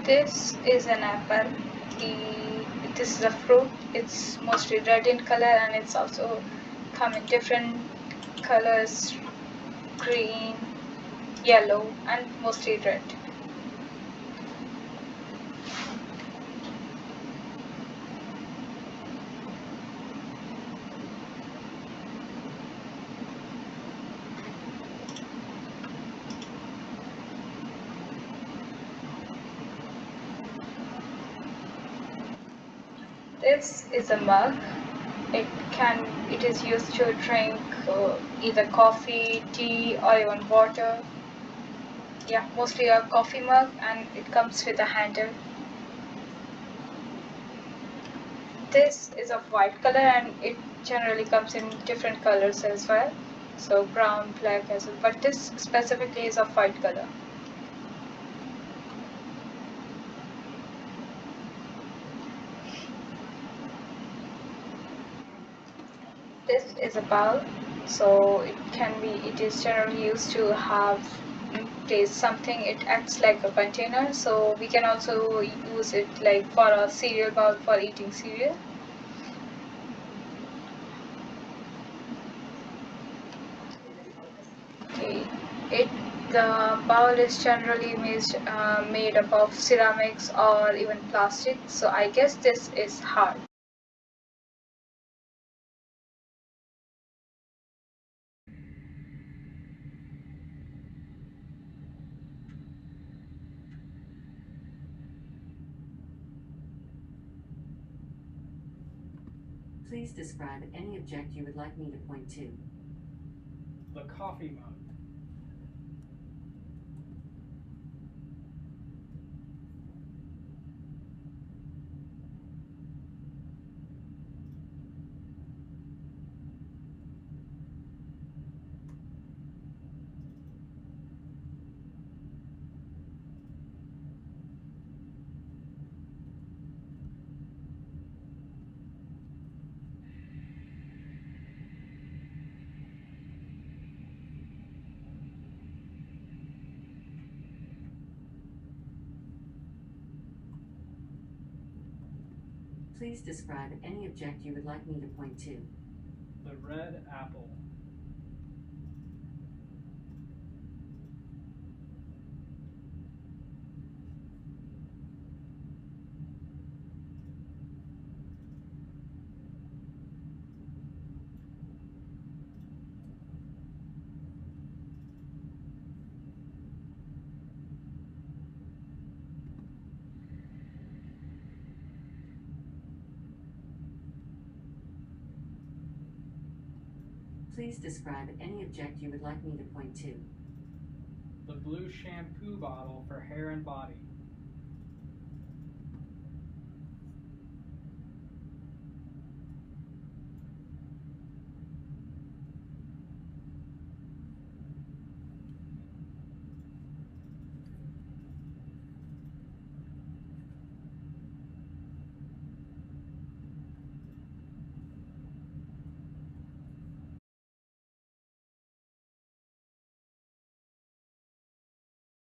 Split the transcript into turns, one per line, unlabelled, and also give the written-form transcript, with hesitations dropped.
This is an apple. This is a fruit. It's mostly red in color and it's also come in different colors, green, yellow, and mostly red. This is a mug. It is used to drink either coffee, tea, or even water. Yeah, mostly a coffee mug, and it comes with a handle. This is of white color, and it generally comes in different colors as well. So brown, black as well. But this specifically is of white color. This is a bowl, so it is generally used to have place something. It acts like a container, so we can also use it like for a cereal bowl for eating cereal. Okay, the bowl is generally made up of ceramics or even plastic, so I guess this is hard.
Please describe any object you would like me to point to.
The coffee mug.
Please describe any object you would like me to point to.
The red apple.
Please describe any object you would like me to point to.
The blue shampoo bottle for hair and body.